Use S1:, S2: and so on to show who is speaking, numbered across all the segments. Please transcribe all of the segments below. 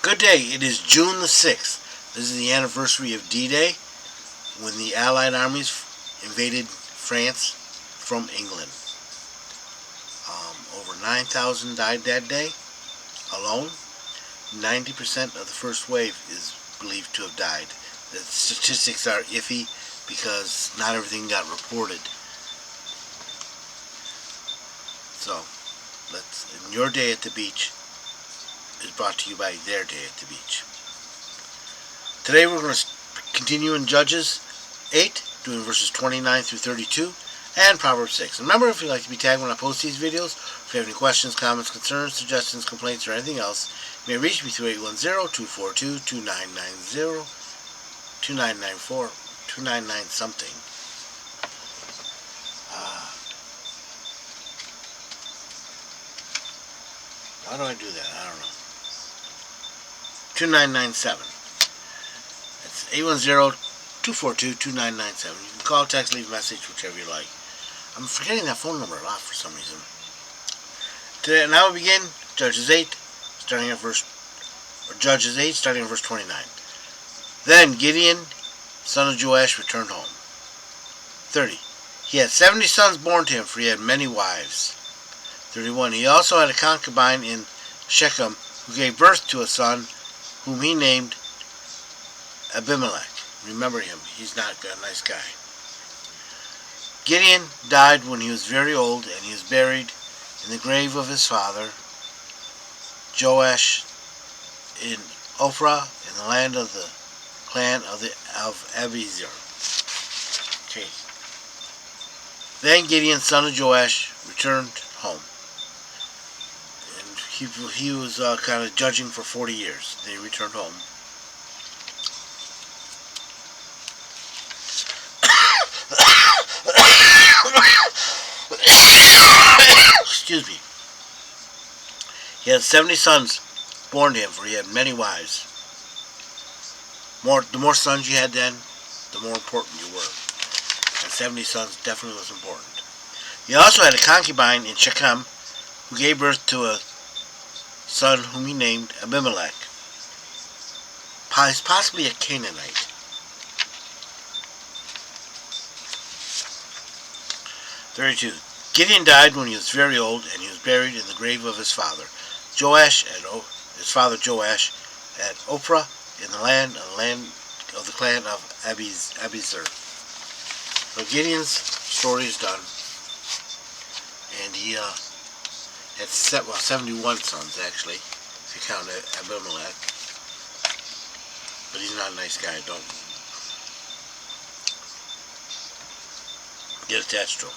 S1: Good day. It is June the 6th. This is the anniversary of D-Day, when the Allied armies invaded France from England. Over 9,000 died that day alone. 90% of the first wave is believed to have died. The statistics are iffy because not everything got reported. So, and your day at the beach is brought to you by their day at the beach. Today we're going to continue in Judges 8, doing verses 29 through 32, and Proverbs 6. Remember, if you'd like to be tagged when I post these videos, if you have any questions, comments, concerns, suggestions, complaints, or anything else, you may reach me through 810-242-2990, 2994, 299 something. How do I do that? I don't know. 2997. That's 810-242-2997. You can call, text, leave a message, whichever you like. I'm forgetting that phone number a lot for some reason. Today, now we begin Judges 8, starting at verse 29. Then Gideon, son of Joash, returned home. 30. He had 70 sons born to him, for he had many wives. 31. He also had a concubine in Shechem, who gave birth to a son, whom he named Abimelech. Remember him, he's not a nice guy. Gideon died when he was very old, and he was buried in the grave of his father, Joash, in Ophrah, in the land of the clan of Abiezer. Okay. Then Gideon, son of Joash, returned home. He was kind of judging for 40 years. They returned home. Excuse me. He had 70 sons born to him, for he had many wives. The more sons you had then, the more important you were. And 70 sons definitely was important. He also had a concubine in Shechem, who gave birth to a son whom he named Abimelech, possibly a Canaanite. 32. Gideon died when he was very old, and he was buried in the grave of his father, his father Joash, at Ophrah, in the land of the clan of Abiezer. So Gideon's story is done, and he had 71 sons, actually, if you count Abimelech. But he's not a nice guy, don't get attached to him.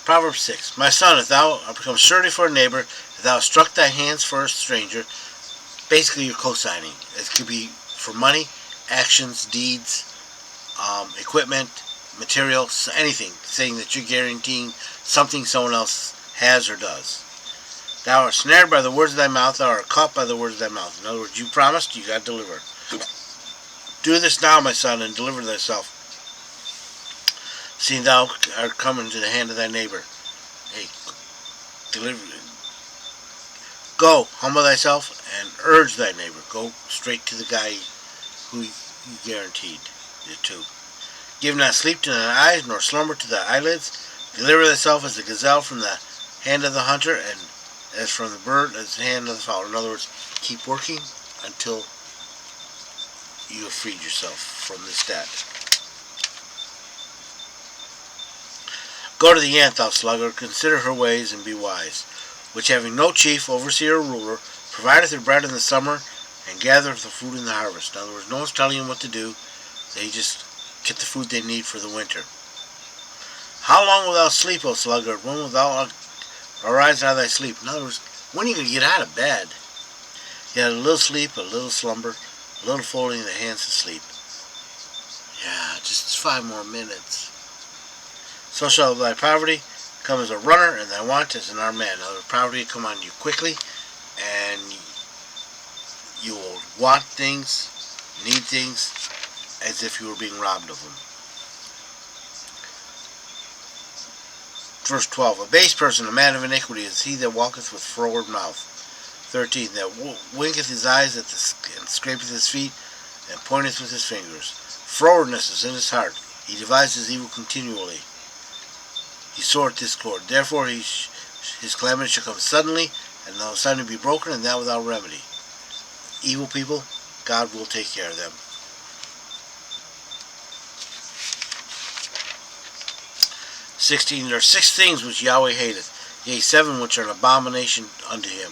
S1: Proverbs 6. My son, if thou art become surety for a neighbor, if thou hast struck thy hands for a stranger, basically you're co-signing. It could be for money, actions, deeds, equipment, material, anything, saying that you're guaranteeing something someone else has or does. Thou art snared by the words of thy mouth, thou art caught by the words of thy mouth. In other words, you promised, you got delivered. Do this now, my son, and deliver thyself, seeing thou art come into the hand of thy neighbor. Hey, deliver. Go, humble thyself, and urge thy neighbor. Go straight to the guy who you guaranteed it to. Give not sleep to thine eyes, nor slumber to thy eyelids. Deliver thyself as a gazelle from the hand of the hunter, and as from the bird as the hand of the fowler. In other words, keep working until you have freed yourself from this debt. Go to the ant, thou sluggard, consider her ways, and be wise, which having no chief, overseer, or ruler, provideth her bread in the summer, and gathereth the food in the harvest. In other words, no one's telling them what to do. They just get the food they need for the winter. How long wilt thou sleep, O sluggard? When wilt thou arise out of thy sleep? In other words, when are you going to get out of bed? You had a little sleep, a little slumber, a little folding of the hands to sleep. Yeah, just 5 more minutes. So shall thy poverty come as a runner, and thy want as an armed man. In other words, poverty will come on you quickly, and you will want things, need things, as if you were being robbed of them. Verse 12. A base person, a man of iniquity, is he that walketh with froward mouth. 13. That winketh his eyes and scrapeth his feet, and pointeth with his fingers. Frowardness is in his heart. He devises evil continually. He soweth discord. Therefore his calamity shall come suddenly, and thou suddenly be broken, and that without remedy. Evil people, God will take care of them. 16. There are 6 things which Yahweh hateth, yea, 7 which are an abomination unto him: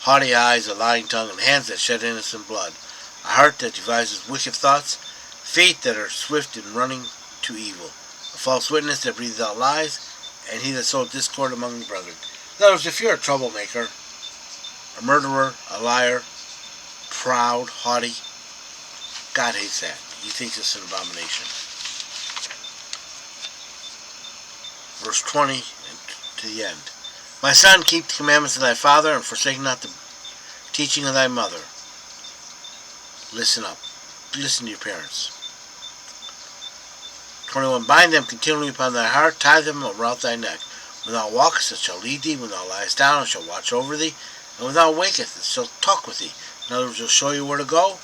S1: haughty eyes, a lying tongue, and hands that shed innocent blood, a heart that devises wicked thoughts, feet that are swift in running to evil, a false witness that breatheth out lies, and he that soweth discord among the brethren. In other words, if you're a troublemaker, a murderer, a liar, proud, haughty, God hates that. He thinks it's an abomination. Verse 20 to the end. My son, keep the commandments of thy father, and forsake not the teaching of thy mother. Listen up. Listen to your parents. 21. Bind them continually upon thy heart, tie them about thy neck. When thou walkest, it shall lead thee. When thou liest down, it shall watch over thee. And when thou wakest, it shall talk with thee. In other words, it will show you where to go.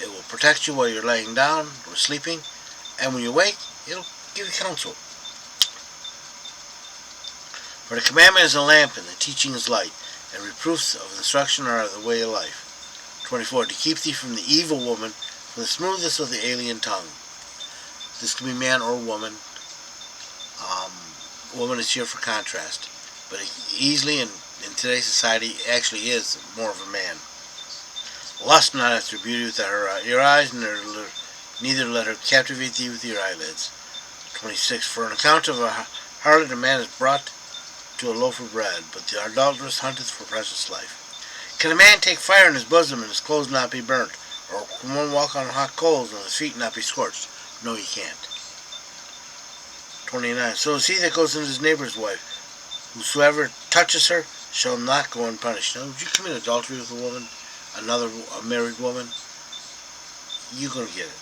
S1: It will protect you while you're laying down or sleeping. And when you wake, it will give you counsel. For the commandment is a lamp, and the teaching is light, and reproofs of instruction are the way of life. 24. To keep thee from the evil woman, from the smoothness of the alien tongue. This can be man or woman. Woman is here for contrast, but easily in today's society actually is more of a man. Lust not after beauty with your eyes, neither let her captivate thee with your eyelids. 26. For an account of a harlot a man is brought to a loaf of bread, but the adulteress hunteth for precious life. Can a man take fire in his bosom and his clothes not be burnt? Or can one walk on hot coals and his feet not be scorched? No, he can't. 29. So is he that goes into his neighbor's wife. Whosoever touches her shall not go unpunished. Now, if you commit adultery with a woman, a married woman, you're going to get it.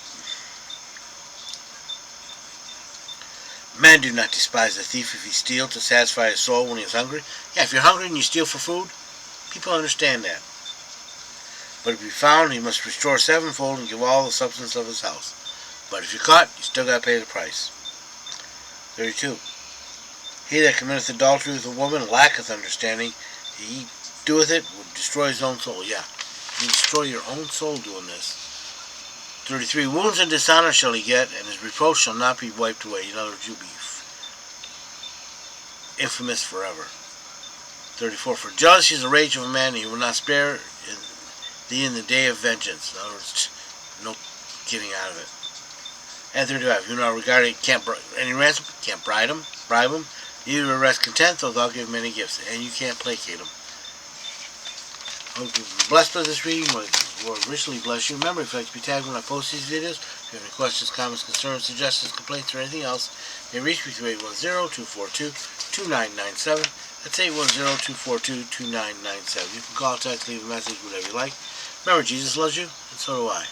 S1: Men do not despise the thief if he steal to satisfy his soul when he is hungry. Yeah, if you're hungry and you steal for food, people understand that. But if you found, he must restore sevenfold and give all the substance of his house. But if you're caught, you still got to pay the price. 32. He that committeth adultery with a woman lacketh understanding. He doeth it, would destroy his own soul. Yeah, you destroy your own soul doing this. 33. Wounds and dishonor shall he get, and his reproach shall not be wiped away. In other words, you'll be infamous forever. 34. For jealousy is the rage of a man, and he will not spare thee in the day of vengeance. In other words, no getting out of it. And 35. You know, regarding can't any ransom, can't bribe him. Neither rest content, though thou give many gifts, and you can't placate him. Hope you've been blessed by this reading. Lord richly bless you. Remember, if you'd like to be tagged when I post these videos, if you have any questions, comments, concerns, suggestions, complaints, or anything else, you may reach me through 810-242-2997. That's 810-242-2997. You can call, text, leave a message, whatever you like. Remember, Jesus loves you, and so do I.